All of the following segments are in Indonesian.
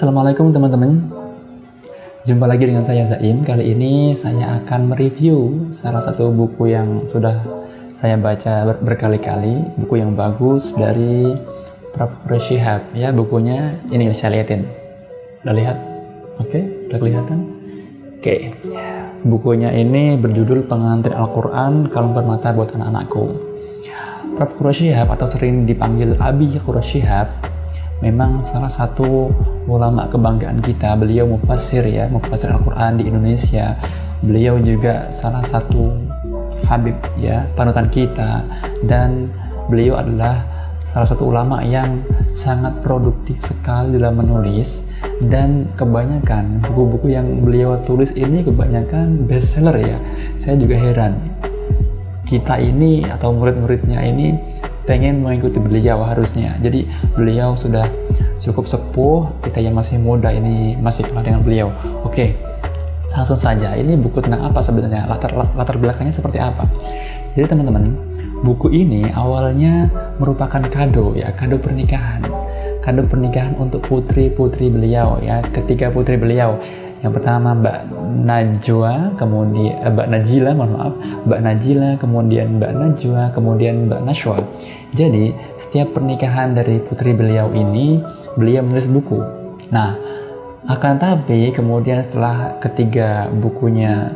Assalamualaikum teman-teman. Jumpa lagi dengan saya Zaim. Kali ini saya akan mereview salah satu buku yang sudah saya baca berkali-kali, buku yang bagus dari Prof. Quraish Shihab. Ya, bukunya ini saya lihatin. Udah lihat? Oke, udah kelihatan? Oke. Bukunya ini berjudul Pengantin Al-Quran Kalung Permata buat Anak-Anakku. Prof. Quraish Shihab atau sering dipanggil Abi Quraish Shihab memang salah satu ulama kebanggaan kita. Beliau mufassir Al-Quran di Indonesia. Beliau juga salah satu habib ya, panutan kita, dan beliau adalah salah satu ulama yang sangat produktif sekali dalam menulis, dan kebanyakan buku-buku yang beliau tulis ini kebanyakan bestseller ya. Saya juga heran, kita ini atau murid-muridnya ini pengen mengikuti beliau harusnya. Jadi beliau sudah cukup sepuh, kita yang masih muda ini masih kalah dengan beliau. Oke, langsung saja. Ini buku tentang apa sebenarnya? Latar belakangnya seperti apa? Jadi teman-teman, buku ini awalnya merupakan kado ya, kado pernikahan. Kado pernikahan untuk putri-putri beliau ya, ketiga putri beliau. Yang pertama Mbak Najwa, kemudian Mbak Najila, kemudian Mbak Najwa, kemudian Mbak Nashwa. Jadi setiap pernikahan dari putri beliau ini, beliau menulis buku. Nah, akan tapi kemudian setelah ketiga bukunya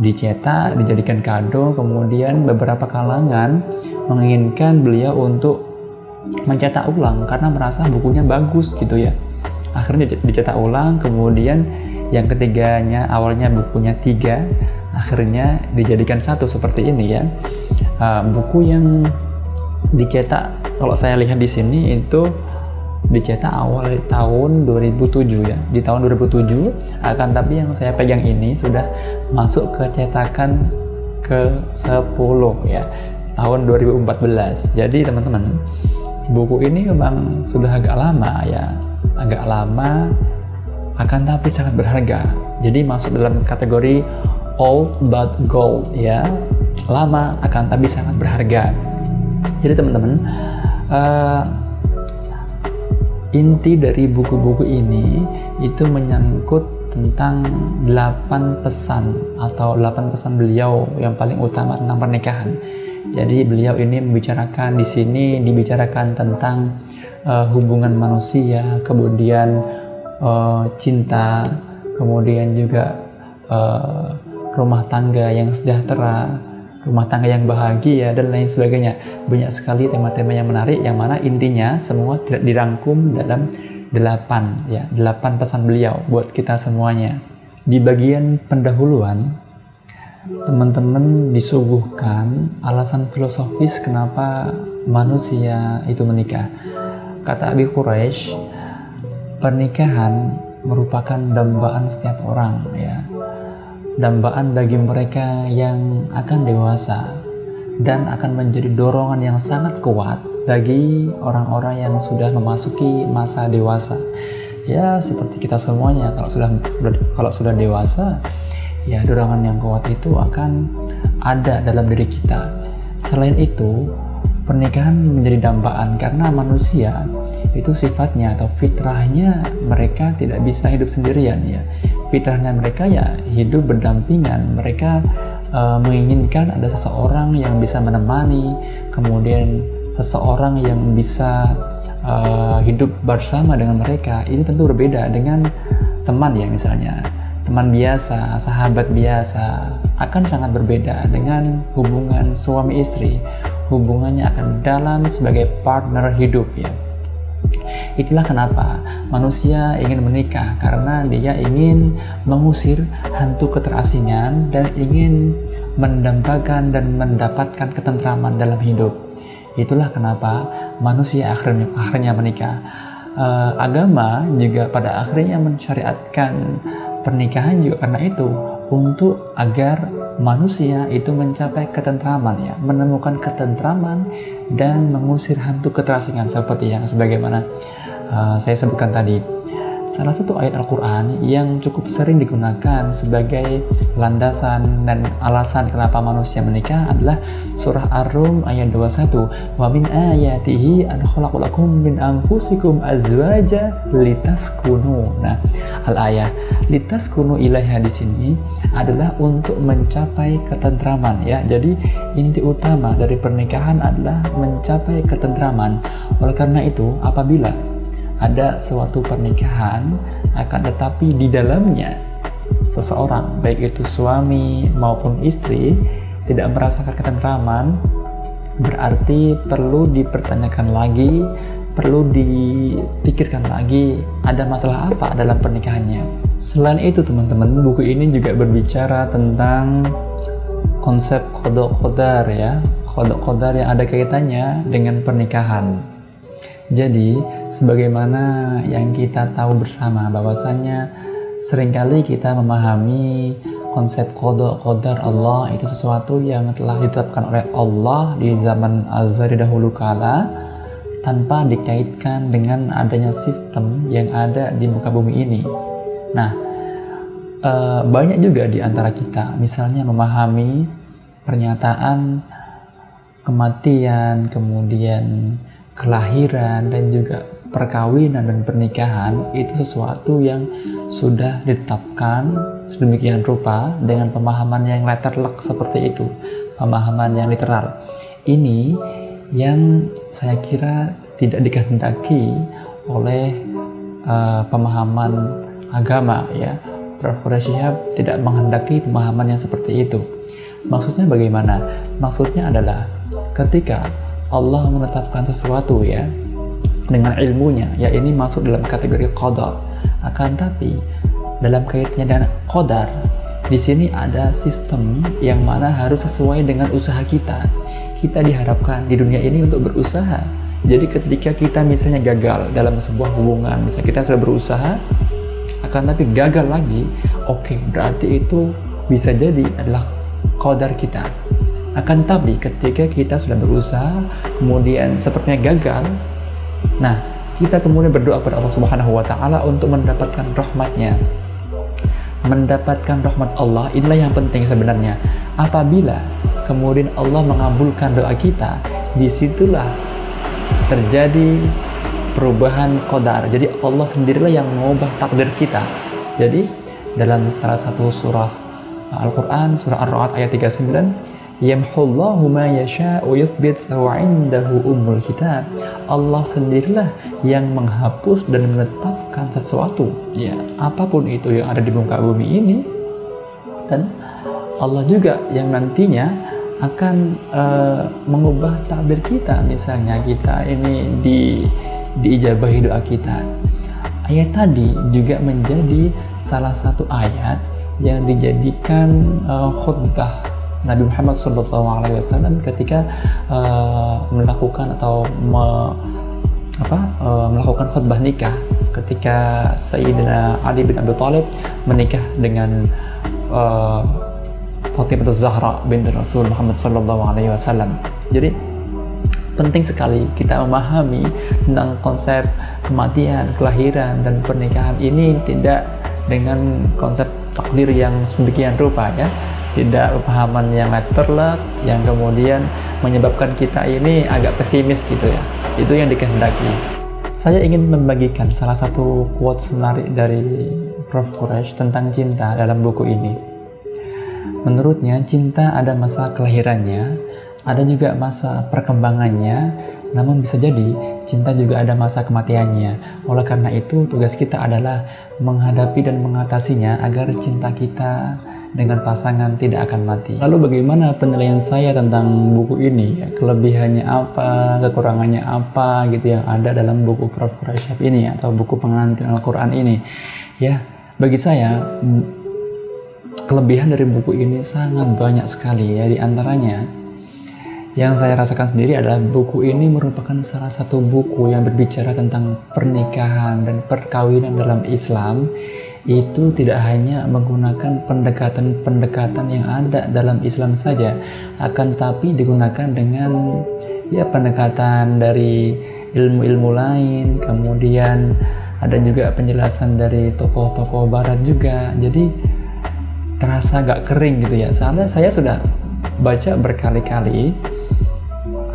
dicetak, dijadikan kado, kemudian beberapa kalangan menginginkan beliau untuk mencetak ulang karena merasa bukunya bagus gitu ya. Akhirnya dicetak ulang, kemudian yang ketiganya, awalnya bukunya 3, akhirnya dijadikan 1 seperti ini ya. Buku yang dicetak, kalau saya lihat di sini itu dicetak awal tahun 2007 ya. Di tahun 2007, akan tapi yang saya pegang ini sudah masuk ke cetakan ke-10 ya, tahun 2014. Jadi teman-teman, buku ini memang sudah agak lama ya, akan tapi sangat berharga. Jadi masuk dalam kategori old but gold ya, lama akan tapi sangat berharga. Jadi teman-teman, inti dari buku-buku ini itu menyangkut tentang 8 pesan atau 8 pesan beliau yang paling utama tentang pernikahan. Jadi beliau ini membicarakan di sini dibicarakan tentang hubungan manusia, kemudian cinta, kemudian juga rumah tangga yang sejahtera, rumah tangga yang bahagia, dan lain sebagainya. Banyak sekali tema-tema yang menarik, yang mana intinya semua tidak dirangkum dalam 8 pesan beliau buat kita semuanya. Di bagian pendahuluan, teman-teman disuguhkan alasan filosofis kenapa manusia itu menikah. Kata Abi Quraish, pernikahan merupakan dambaan setiap orang ya, dambaan bagi mereka yang akan dewasa dan akan menjadi dorongan yang sangat kuat bagi orang-orang yang sudah memasuki masa dewasa ya, seperti kita semuanya. Kalau sudah dewasa ya, dorongan yang kuat itu akan ada dalam diri kita. Selain itu, pernikahan menjadi dambaan karena manusia itu sifatnya atau fitrahnya mereka tidak bisa hidup sendirian ya. Fitrahnya mereka ya hidup berdampingan. Mereka menginginkan ada seseorang yang bisa menemani, kemudian seseorang yang bisa hidup bersama dengan mereka. Ini tentu berbeda dengan teman ya, misalnya teman biasa, sahabat biasa, akan sangat berbeda dengan hubungan suami istri. Hubungannya akan dalam sebagai partner hidup ya. Itulah kenapa manusia ingin menikah, karena dia ingin mengusir hantu keterasingan dan ingin mendambakan dan mendapatkan ketentraman dalam hidup. Itulah kenapa manusia akhirnya menikah. Agama juga pada akhirnya mensyariatkan pernikahan juga karena itu, untuk agar manusia itu mencapai ketentraman ya, menemukan ketentraman dan mengusir hantu keterasingan seperti yang sebagaimana saya sebutkan tadi. salah satu ayat Al-Quran yang cukup sering digunakan sebagai landasan dan alasan kenapa manusia menikah adalah surah Ar-Rum ayat 21. Wa min ayatihi an khalaqalakum min anfusikum azwaja litaskunu. Nah, al-ayah litaskunu ilaiha di sini adalah untuk mencapai ketentraman ya. Jadi inti utama dari pernikahan adalah mencapai ketentraman. Oleh karena itu, apabila ada suatu pernikahan akan tetapi di dalamnya seseorang, baik itu suami maupun istri, tidak merasakan ketentraman, berarti perlu dipertanyakan lagi, perlu dipikirkan lagi ada masalah apa dalam pernikahannya. Selain itu teman-teman, buku ini juga berbicara tentang konsep qada qadar ya, qada qadar yang ada kaitannya dengan pernikahan. Jadi sebagaimana yang kita tahu bersama bahwasanya seringkali kita memahami konsep qada qadar Allah itu sesuatu yang telah ditetapkan oleh Allah di zaman azali dahulu kala tanpa dikaitkan dengan adanya sistem yang ada di muka bumi ini. Nah, banyak juga di antara kita misalnya memahami pernyataan kematian, kemudian kelahiran dan juga perkawinan dan pernikahan itu sesuatu yang sudah ditetapkan sedemikian rupa dengan pemahaman yang letterlek seperti itu, pemahaman yang literal. Ini yang saya kira tidak dikehendaki oleh pemahaman agama ya. Prof. Quraish Shihab tidak menghendaki pemahaman yang seperti itu. Maksudnya bagaimana? Maksudnya adalah ketika Allah menetapkan sesuatu ya dengan ilmunya, ya ini masuk dalam kategori qadar. Akan tapi dalam kaitannya dengan qadar, di sini ada sistem yang mana harus sesuai dengan usaha kita. Kita diharapkan di dunia ini untuk berusaha. Jadi ketika kita misalnya gagal dalam sebuah hubungan, misalnya kita sudah berusaha, akan tapi gagal lagi, oke, berarti itu bisa jadi adalah qadar kita. Akan tapi ketika kita sudah berusaha, kemudian sepertinya gagal, nah kita kemudian berdoa kepada Allah Subhanahu wa Ta'ala untuk mendapatkan rahmatnya. Mendapatkan rahmat Allah, inilah yang penting sebenarnya. Apabila kemudian Allah mengabulkan doa kita, disitulah terjadi perubahan qadar. Jadi Allah sendirilah yang mengubah takdir kita. Jadi dalam salah satu surah Al-Quran, surah Ar-Ra'd ayat 39, yamhullahu ma yasha'u yuthbit wa 'indahu ummul kitab. Allah sendirilah yang menghapus dan menetapkan sesuatu ya, apapun itu yang ada di muka bumi ini, dan Allah juga yang nantinya akan mengubah takdir kita. Misalnya kita ini diijabahi doa kita. Ayat tadi juga menjadi salah satu ayat yang dijadikan khutbah Nabi Muhammad SAW ketika melakukan atau melakukan khutbah nikah ketika Sayyidina Ali bin Abi Thalib menikah dengan Fatimah Zahra binti Rasul Muhammad SAW. Jadi penting sekali kita memahami tentang konsep kematian, kelahiran, dan pernikahan ini tidak dengan konsep takdir yang sedemikian rupa ya, tidak pemahaman yang letterlek yang kemudian menyebabkan kita ini agak pesimis gitu ya. Itu yang dikehendaki. Saya ingin membagikan salah satu quotes menarik dari Prof. Quraish tentang cinta dalam buku ini. Menurutnya cinta ada masa kelahirannya, ada juga masa perkembangannya, namun bisa jadi cinta juga ada masa kematiannya. Oleh karena itu, tugas kita adalah menghadapi dan mengatasinya agar cinta kita dengan pasangan tidak akan mati. Lalu bagaimana penilaian saya tentang buku ini? Kelebihannya apa, kekurangannya apa gitu yang ada dalam buku Prof. Quraish Shihab ini atau buku pengantin Al-Quran ini? Ya, bagi saya kelebihan dari buku ini sangat banyak sekali ya. Di antaranya yang saya rasakan sendiri adalah buku ini merupakan salah satu buku yang berbicara tentang pernikahan dan perkawinan dalam Islam. Itu tidak hanya menggunakan pendekatan-pendekatan yang ada dalam Islam saja, akan tapi digunakan dengan ya pendekatan dari ilmu-ilmu lain, kemudian ada juga penjelasan dari tokoh-tokoh barat juga, jadi terasa gak kering gitu ya. Soalnya saya sudah baca berkali-kali,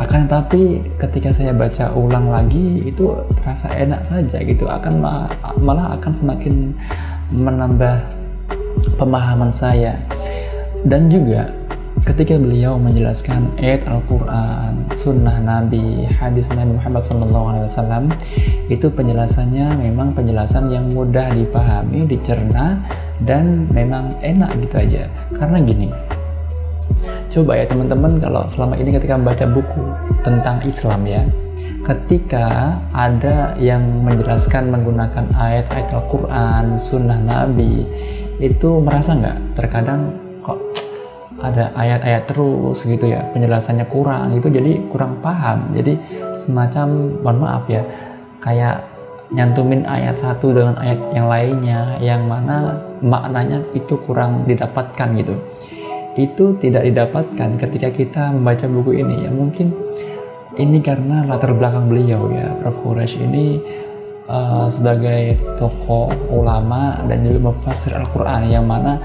akan tapi ketika saya baca ulang lagi itu terasa enak saja gitu, akan malah akan semakin menambah pemahaman saya. Dan juga ketika beliau menjelaskan ayat Al-Quran, sunnah Nabi, hadis Nabi Muhammad SAW, itu penjelasannya memang penjelasan yang mudah dipahami, dicerna, dan memang enak gitu aja. Karena gini, coba ya teman-teman, kalau selama ini ketika membaca buku tentang Islam ya, ketika ada yang menjelaskan menggunakan ayat-ayat Al-Quran, sunnah Nabi, itu merasa nggak terkadang kok ada ayat-ayat terus gitu ya, penjelasannya kurang gitu, jadi kurang paham, jadi semacam, mohon maaf ya, kayak nyantumin ayat satu dengan ayat yang lainnya, yang mana maknanya itu kurang didapatkan gitu. Itu tidak didapatkan ketika kita membaca buku ini ya. Mungkin ini karena latar belakang beliau ya, Prof. Quraisy ini sebagai tokoh ulama dan juga mufassir Al-Quran, yang mana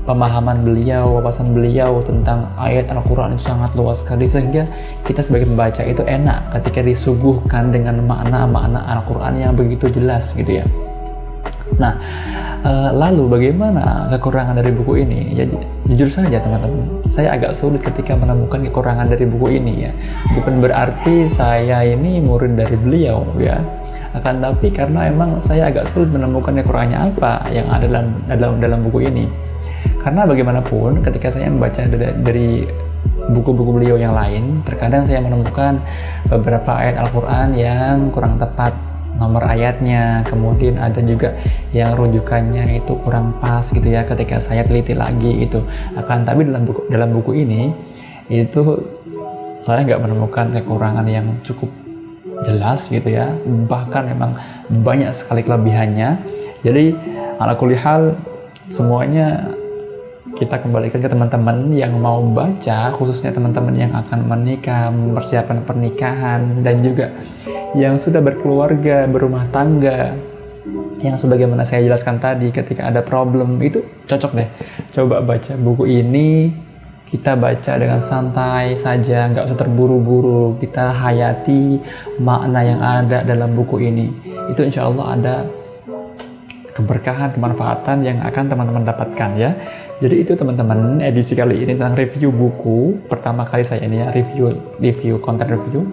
pemahaman beliau, wawasan beliau tentang ayat Al-Quran itu sangat luas sekali, sehingga kita sebagai pembaca itu enak ketika disuguhkan dengan makna-makna Al-Quran yang begitu jelas gitu ya. Nah, lalu bagaimana kekurangan dari buku ini? Ya, jujur saja teman-teman, saya agak sulit ketika menemukan kekurangan dari buku ini ya. Bukan berarti saya ini murid dari beliau ya, akan tapi karena emang saya agak sulit menemukan kekurangannya apa yang ada dalam buku ini. Karena bagaimanapun ketika saya membaca dari buku-buku beliau yang lain, terkadang saya menemukan beberapa ayat Al-Quran yang kurang tepat nomor ayatnya, kemudian ada juga yang rujukannya itu kurang pas gitu ya ketika saya teliti lagi itu. Akan tapi dalam buku ini itu saya nggak menemukan kekurangan yang cukup jelas gitu ya, bahkan memang banyak sekali kelebihannya. Jadi ala kulli hal, semuanya kita kembalikan ke teman-teman yang mau baca, khususnya teman-teman yang akan menikah, mempersiapkan pernikahan, dan juga yang sudah berkeluarga, berumah tangga, yang sebagaimana saya jelaskan tadi, ketika ada problem itu cocok deh coba baca buku ini. Kita baca dengan santai saja, nggak usah terburu-buru, kita hayati makna yang ada dalam buku ini. Itu insya Allah ada keberkahan, kemanfaatan yang akan teman-teman dapatkan ya. Jadi itu teman-teman, edisi kali ini tentang review buku pertama kali saya ini ya, review konten review.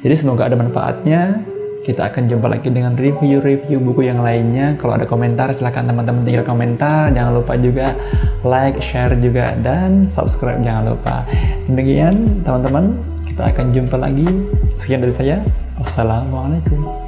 Jadi semoga ada manfaatnya. Kita akan jumpa lagi dengan review buku yang lainnya. Kalau ada komentar silahkan teman-teman tinggal komentar. Jangan lupa juga like, share juga, dan subscribe jangan lupa. Demikian teman-teman, kita akan jumpa lagi. Sekian dari saya. Wassalamualaikum.